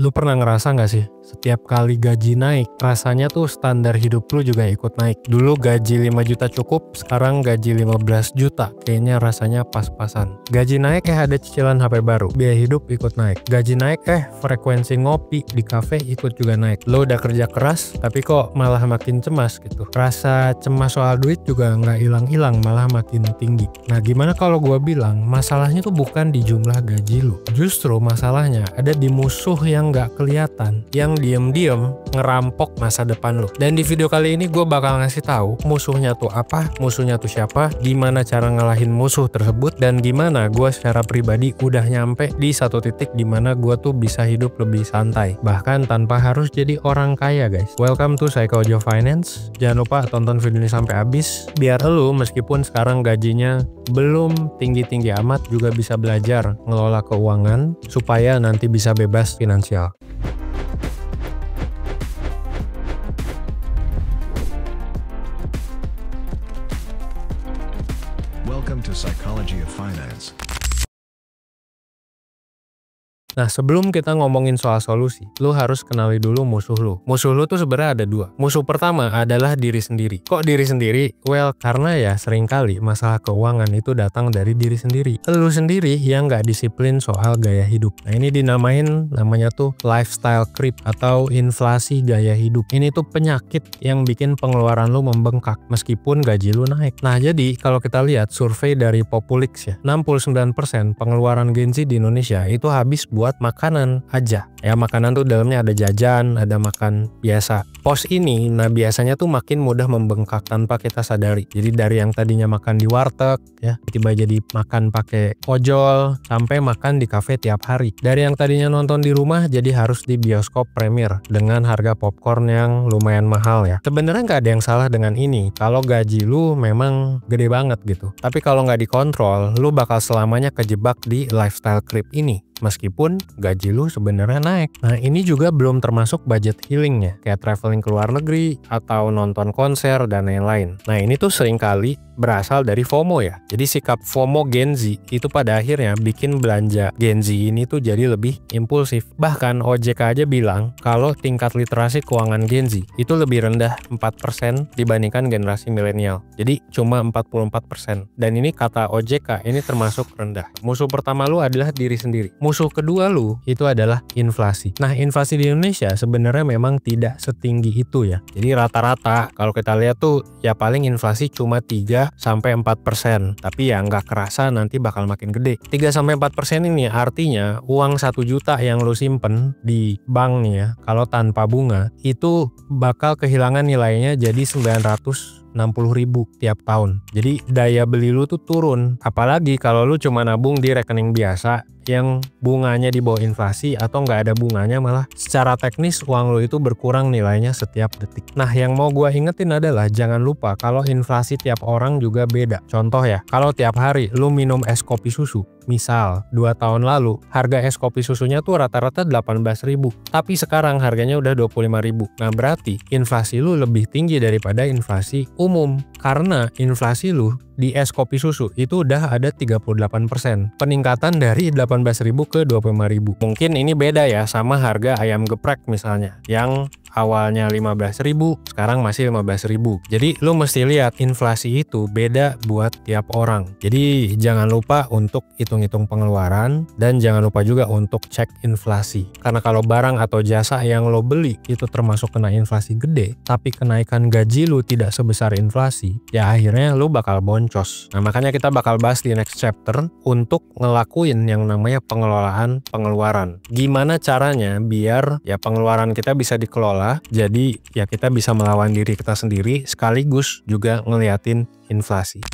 Lu pernah ngerasa nggak sih? Setiap kali gaji naik, rasanya tuh standar hidup lu juga ikut naik. Dulu gaji 5 juta cukup, sekarang gaji 15 juta. Kayaknya rasanya pas-pasan. Gaji naik ada cicilan HP baru, biaya hidup ikut naik. Gaji naik frekuensi ngopi di kafe ikut juga naik. Lu udah kerja keras, tapi kok malah makin cemas gitu. Rasa cemas soal duit juga nggak hilang-hilang, malah makin tinggi. Nah gimana kalau gua bilang, masalahnya tuh bukan di jumlah gaji lu. Justru masalahnya ada di musuh yang nggak kelihatan, yang diem-diem ngerampok masa depan lo. Dan di video kali ini gue bakal ngasih tahu musuhnya tuh apa, musuhnya tuh siapa, gimana cara ngalahin musuh tersebut, dan gimana gue secara pribadi udah nyampe di satu titik dimana gue tuh bisa hidup lebih santai, bahkan tanpa harus jadi orang kaya guys. Welcome to Psychology of Finance. Jangan lupa tonton video ini sampai habis, biar lo meskipun sekarang gajinya belum tinggi-tinggi amat juga bisa belajar ngelola keuangan supaya nanti bisa bebas finansial. Welcome to Psychology of Finance. Nah sebelum kita ngomongin soal solusi, lu harus kenali dulu musuh lu. Musuh lu tuh sebenarnya ada dua. Musuh pertama adalah diri sendiri. Kok diri sendiri? Well, karena ya seringkali masalah keuangan itu datang dari diri sendiri. Lu sendiri yang nggak disiplin soal gaya hidup. Nah ini namanya tuh lifestyle creep atau inflasi gaya hidup. Ini tuh penyakit yang bikin pengeluaran lu membengkak meskipun gaji lu naik. Nah jadi kalau kita lihat survei dari Populix ya, 69% pengeluaran Gen Z di Indonesia itu habis buat makanan aja. Ya makanan tuh dalamnya ada jajan, ada makan biasa. Pos ini nah biasanya tuh makin mudah membengkak tanpa kita sadari. Jadi dari yang tadinya makan di warteg ya, tiba jadi makan pakai ojol, sampai makan di kafe tiap hari. Dari yang tadinya nonton di rumah jadi harus di bioskop premier dengan harga popcorn yang lumayan mahal ya. Sebenarnya nggak ada yang salah dengan ini kalau gaji lu memang gede banget gitu. Tapi kalau nggak dikontrol, lu bakal selamanya kejebak di lifestyle creep ini. Meskipun gaji lu sebenarnya naik. Nah ini juga belum termasuk budget healingnya, kayak traveling ke luar negeri atau nonton konser dan lain-lain. Nah ini tuh seringkali berasal dari FOMO ya. Jadi sikap FOMO Gen Z itu pada akhirnya bikin belanja Gen Z ini tuh jadi lebih impulsif. Bahkan OJK aja bilang kalau tingkat literasi keuangan Gen Z itu lebih rendah 4% dibandingkan generasi milenial. Jadi cuma 44%. Dan ini kata OJK ini termasuk rendah. Musuh pertama lu adalah diri sendiri. Musuh kedua lu itu adalah inflasi. Nah inflasi di Indonesia sebenarnya memang tidak setinggi itu ya. Jadi rata-rata kalau kita lihat tuh ya paling inflasi cuma 3-4%. Tapi ya nggak kerasa nanti bakal makin gede. 3-4% ini artinya uang 1 juta yang lu simpen di bank nih ya, kalau tanpa bunga itu bakal kehilangan nilainya jadi 960.000 tiap tahun. Jadi daya beli lu tuh turun. Apalagi kalau lu cuma nabung di rekening biasa yang bunganya di bawah inflasi atau nggak ada bunganya, malah secara teknis uang lu itu berkurang nilainya setiap detik. Nah yang mau gua ingetin adalah jangan lupa kalau inflasi tiap orang juga beda. Contoh ya, kalau tiap hari lu minum es kopi susu, misal 2 tahun lalu harga es kopi susunya tuh rata-rata 18.000, tapi sekarang harganya udah 25.000. Nah berarti inflasi lu lebih tinggi daripada inflasi umum, karena inflasi lu di es kopi susu itu udah ada 38%. Peningkatan dari 18.000 ke 25.000. Mungkin ini beda ya sama harga ayam geprek misalnya, yang awalnya 15.000 sekarang masih 15.000. Jadi lu mesti lihat inflasi itu beda buat tiap orang. Jadi jangan lupa untuk hitung-hitung pengeluaran, dan jangan lupa juga untuk cek inflasi. Karena kalau barang atau jasa yang lo beli itu termasuk kena inflasi gede, tapi kenaikan gaji lu tidak sebesar inflasi, ya akhirnya lu bakal boncos. Nah makanya kita bakal bahas di next chapter untuk ngelakuin yang namanya pengelolaan pengeluaran. Gimana caranya biar ya pengeluaran kita bisa dikelola, jadi ya kita bisa melawan diri kita sendiri sekaligus juga ngeliatin inflasi.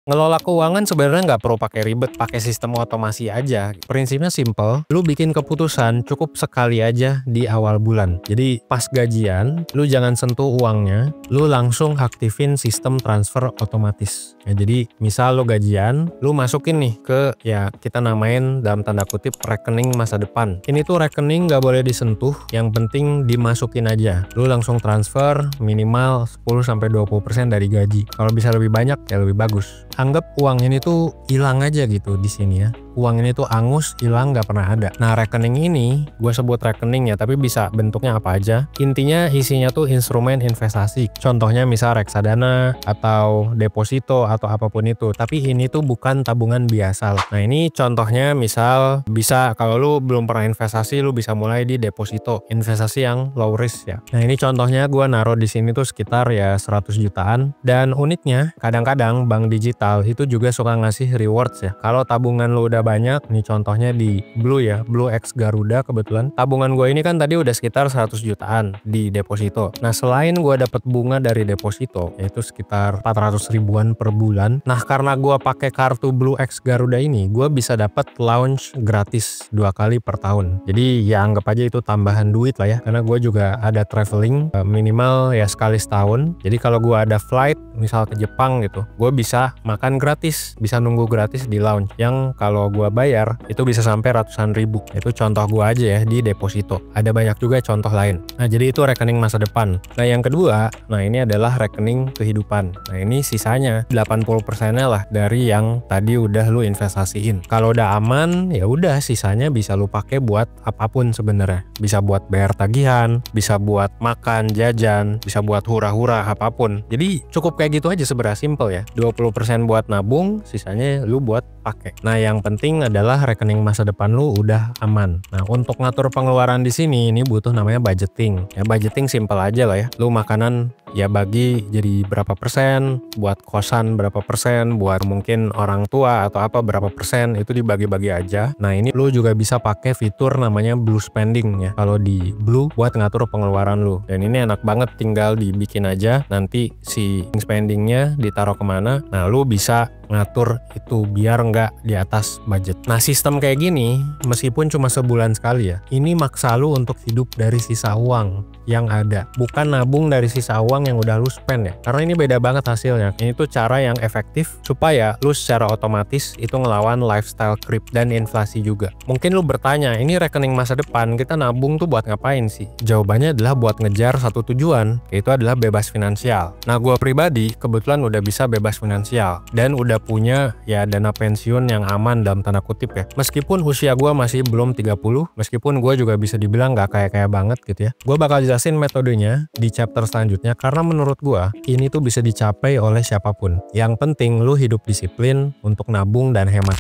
Ngelola keuangan sebenarnya nggak perlu pakai ribet, pakai sistem otomasi aja. Prinsipnya simple, lu bikin keputusan cukup sekali aja di awal bulan. Jadi pas gajian, lu jangan sentuh uangnya, lu langsung aktifin sistem transfer otomatis. Ya, jadi misal lu gajian, lu masukin nih ke ya kita namain dalam tanda kutip rekening masa depan. Ini tuh rekening nggak boleh disentuh, yang penting dimasukin aja. Lu langsung transfer minimal 10-20% dari gaji. Kalau bisa lebih banyak ya lebih bagus. anggap uang ini tuh hilang aja gitu di sini ya. Uang ini tuh angus, hilang, nggak pernah ada. Nah, rekening ini gue sebut rekening ya, tapi bisa bentuknya apa aja. Intinya isinya tuh instrumen investasi. Contohnya misal reksadana atau deposito atau apapun itu. Tapi ini tuh bukan tabungan biasa. Nah, ini contohnya misal bisa kalau lu belum pernah investasi, lu bisa mulai di deposito, investasi yang low risk ya. Nah, ini contohnya gue naruh di sini tuh sekitar ya 100 jutaan. Dan uniknya kadang-kadang bank digital itu juga suka ngasih rewards ya. Kalau tabungan lu udah banyak, nih contohnya di Blue ya, Blue X Garuda kebetulan. Tabungan gue ini kan tadi udah sekitar 100 jutaan di deposito. Nah, selain gue dapet bunga dari deposito, yaitu sekitar 400 ribuan per bulan. Nah, karena gue pakai kartu Blue X Garuda ini, gue bisa dapat launch gratis 2 kali per tahun. Jadi ya anggap aja itu tambahan duit lah ya, karena gue juga ada traveling minimal ya sekali setahun. Jadi kalau gue ada flight misal ke Jepang gitu, gue bisa makan gratis, bisa nunggu gratis di lounge. Yang kalau gue bayar itu bisa sampai ratusan ribu. Itu contoh gue aja ya di deposito. Ada banyak juga contoh lain. Nah, jadi itu rekening masa depan. Nah, yang kedua, nah ini adalah rekening kehidupan. Nah, ini sisanya 80%-nya lah dari yang tadi udah lu investasiin. Kalau udah aman, ya udah sisanya bisa lu pakai buat apapun sebenarnya. Bisa buat bayar tagihan, bisa buat makan, jajan, bisa buat hura-hura apapun. Jadi cukup kayak gitu aja sebenarnya, simple ya. 20% buat nabung, sisanya lu buat pakai. Nah, yang penting adalah rekening masa depan lu udah aman. Nah, untuk ngatur pengeluaran di sini ini butuh namanya budgeting. Ya, budgeting simple aja lah ya. Lu makanan ya bagi jadi berapa persen, buat kosan berapa persen, buat mungkin orang tua atau apa berapa persen, itu dibagi-bagi aja. Nah, ini lu juga bisa pakai fitur namanya Blue Spending ya. Kalau di Blue buat ngatur pengeluaran lu. Dan ini enak banget, tinggal dibikin aja. Nanti si spendingnya ditaruh kemana. Nah, lu bisa ngatur itu biar nggak di atas budget. Nah, sistem kayak gini meskipun cuma sebulan sekali ya, ini maksa lu untuk hidup dari sisa uang yang ada, bukan nabung dari sisa uang yang udah lu spend ya. Karena ini beda banget hasilnya. Ini tuh cara yang efektif supaya lu secara otomatis itu ngelawan lifestyle creep dan inflasi juga. Mungkin lu bertanya, ini rekening masa depan, kita nabung tuh buat ngapain sih? Jawabannya adalah buat ngejar satu tujuan, yaitu adalah bebas finansial. Nah, gua pribadi kebetulan udah bisa bebas finansial dan udah punya ya dana pensiun yang aman dalam tanda kutip ya. Meskipun usia gue masih belum 30, meskipun gue juga bisa dibilang gak kaya-kaya banget gitu ya. Gue bakal jelasin metodenya di chapter selanjutnya karena menurut gue ini tuh bisa dicapai oleh siapapun. Yang penting lu hidup disiplin untuk nabung dan hemat.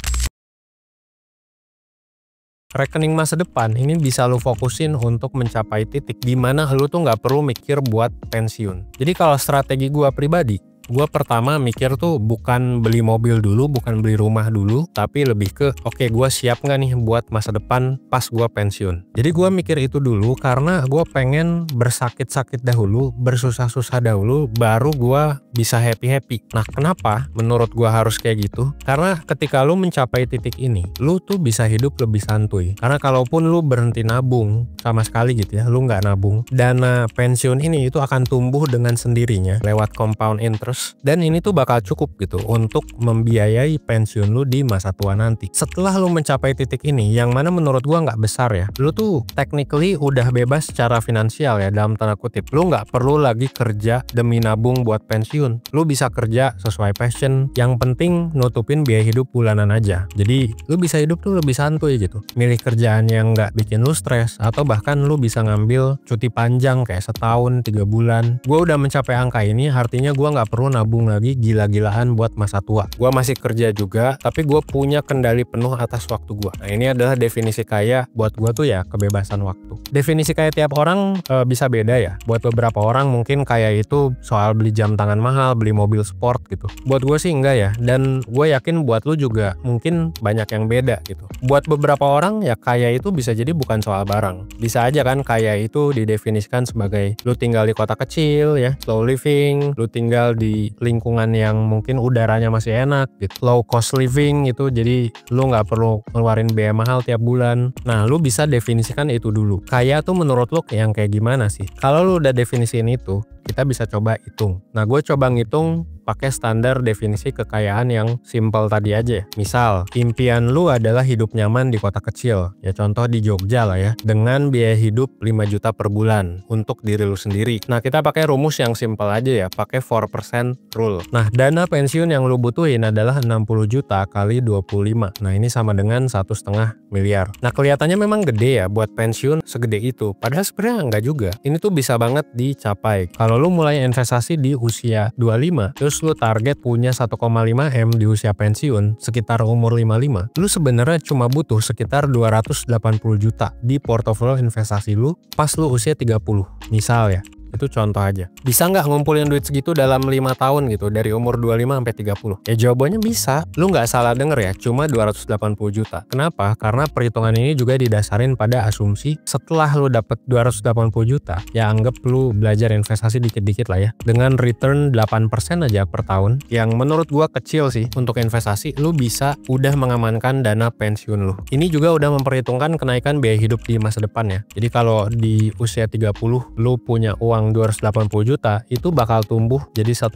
Rekening masa depan ini bisa lu fokusin untuk mencapai titik di mana lu tuh nggak perlu mikir buat pensiun. Jadi kalau strategi gue pribadi, gue pertama mikir tuh bukan beli mobil dulu, bukan beli rumah dulu, tapi lebih ke oke, gue siap nggak nih buat masa depan pas gue pensiun. Jadi gue mikir itu dulu karena gue pengen bersakit-sakit dahulu, bersusah-susah dahulu, baru gue bisa happy-happy. Nah, kenapa menurut gue harus kayak gitu? Karena ketika lu mencapai titik ini, lu tuh bisa hidup lebih santuy. Karena kalaupun lu berhenti nabung sama sekali gitu ya, lu nggak nabung, dana pensiun ini itu akan tumbuh dengan sendirinya lewat compound interest. Dan ini tuh bakal cukup gitu untuk membiayai pensiun lu di masa tua nanti. Setelah lu mencapai titik ini, yang mana menurut gua nggak besar ya, lu tuh technically udah bebas secara finansial ya dalam tanda kutip. Lu nggak perlu lagi kerja demi nabung buat pensiun. Lu bisa kerja sesuai passion. Yang penting nutupin biaya hidup bulanan aja. Jadi lu bisa hidup tuh lebih santuy gitu. Milih kerjaan yang nggak bikin lu stres, atau bahkan lu bisa ngambil cuti panjang kayak setahun, 3 bulan. Gua udah mencapai angka ini, artinya gua nggak perlu nabung lagi gila-gilaan buat masa tua. Gua masih kerja juga, tapi gue punya kendali penuh atas waktu gue. Nah, ini adalah definisi kaya buat gue tuh ya kebebasan waktu. Definisi kaya tiap orang bisa beda ya. Buat beberapa orang mungkin kaya itu soal beli jam tangan mahal, beli mobil sport gitu. Buat gue sih enggak ya. Dan gue yakin buat lu juga mungkin banyak yang beda gitu. Buat beberapa orang ya kaya itu bisa jadi bukan soal barang. Bisa aja kan kaya itu didefinisikan sebagai lu tinggal di kota kecil ya, slow living, lu tinggal di lingkungan yang mungkin udaranya masih enak gitu, low cost living itu, jadi lu nggak perlu ngeluarin biaya mahal tiap bulan. Nah, lu bisa definisikan itu dulu. Kaya tuh menurut lu yang kayak gimana sih? Kalau lu udah definisiin itu, kita bisa coba hitung. Nah, gue coba ngitung pakai standar definisi kekayaan yang simple tadi aja ya. Misal, impian lu adalah hidup nyaman di kota kecil. Ya contoh di Jogja lah ya. Dengan biaya hidup 5 juta per bulan untuk diri lu sendiri. Nah, kita pakai rumus yang simple aja ya, pakai 4% rule. Nah, dana pensiun yang lu butuhin adalah 60 juta kali 25. Nah, ini sama dengan 1,5 miliar. Nah, kelihatannya memang gede ya buat pensiun segede itu. Padahal sebenarnya enggak juga. Ini tuh bisa banget dicapai. Kalau lu mulai investasi di usia 25, terus lu target punya 1,5 M di usia pensiun sekitar umur 55, lu sebenarnya cuma butuh sekitar 280 juta di portofolio investasi lu pas lu usia 30. Misal ya. Itu contoh aja. Bisa nggak ngumpulin duit segitu dalam 5 tahun gitu, dari umur 25 sampai 30? Ya jawabannya bisa. Lu nggak salah denger ya, cuma 280 juta. Kenapa? Karena perhitungan ini juga didasarin pada asumsi setelah lu dapet 280 juta, ya anggap lu belajar investasi dikit-dikit lah ya, dengan return 8% aja per tahun, yang menurut gua kecil sih untuk investasi, lu bisa udah mengamankan dana pensiun lu. Ini juga udah memperhitungkan kenaikan biaya hidup di masa depan ya. Jadi kalau di usia 30 lu punya uang 280 juta, itu bakal tumbuh jadi 1,5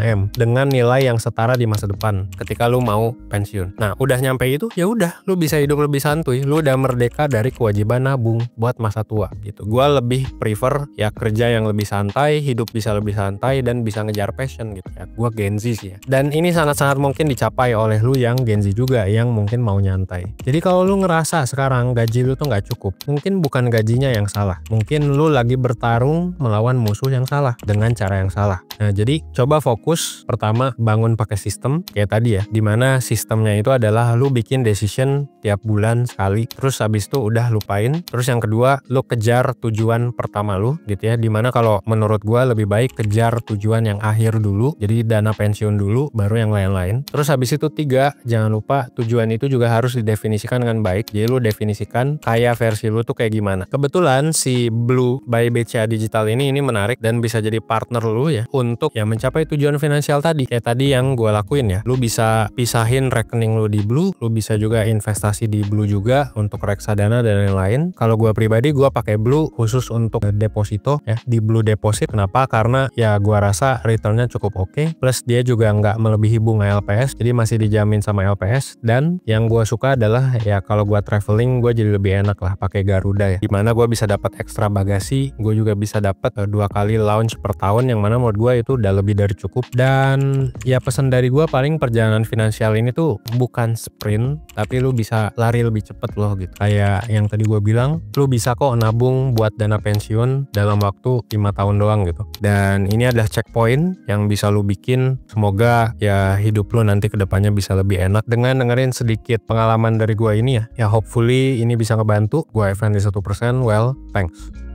M dengan nilai yang setara di masa depan ketika lu mau pensiun. Nah, udah nyampe itu ya udah, lu bisa hidup lebih santuy, lu udah merdeka dari kewajiban nabung buat masa tua gitu. Gua lebih prefer ya kerja yang lebih santai, hidup bisa lebih santai dan bisa ngejar passion gitu ya. Gua Gen Z sih ya. Dan ini sangat-sangat mungkin dicapai oleh lu yang Gen Z juga yang mungkin mau nyantai. Jadi kalau lu ngerasa sekarang gaji lu tuh nggak cukup, mungkin bukan gajinya yang salah. Mungkin lu lagi bertarung melawan musuh yang salah dengan cara yang salah. Nah, jadi coba fokus pertama bangun pakai sistem kayak tadi ya, dimana sistemnya itu adalah lu bikin decision tiap bulan sekali, terus habis itu udah lupain. Terus yang kedua, lu kejar tujuan pertama lu gitu ya, dimana kalau menurut gua lebih baik kejar tujuan yang akhir dulu, jadi dana pensiun dulu baru yang lain-lain. Terus habis itu 3, jangan lupa tujuan itu juga harus didefinisikan dengan baik. Jadi lu definisikan kaya versi lu tuh kayak gimana. Kebetulan si Blue by BCA Digital ini menarik dan bisa jadi partner lu ya untuk ya mencapai tujuan finansial tadi. Kayak tadi yang gue lakuin ya. Lu bisa pisahin rekening lu di Blue, lu bisa juga investasi di Blue juga untuk reksadana dan lain-lain. Kalau gue pribadi gue pakai Blue khusus untuk deposito ya, di Blue Deposit. Kenapa? Karena ya gue rasa returnnya cukup oke. Plus dia juga nggak melebihi bunga LPS, jadi masih dijamin sama LPS. Dan yang gue suka adalah ya kalau gue traveling gue jadi lebih enak lah pakai Garuda ya. Dimana gue bisa dapat ekstra bagasi, gue juga bisa dapat 2 kali launch per tahun, yang mana menurut gue itu udah lebih dari cukup. Dan ya pesan dari gue paling perjalanan finansial ini tuh bukan sprint, tapi lu bisa lari lebih cepet loh gitu. Kayak yang tadi gue bilang, lu bisa kok nabung buat dana pensiun dalam waktu 5 tahun doang gitu. Dan ini adalah checkpoint yang bisa lu bikin. Semoga ya hidup lu nanti kedepannya bisa lebih enak dengan dengerin sedikit pengalaman dari gue ini ya. Ya hopefully ini bisa ngebantu. Gue Evan di 1%. Well, thanks.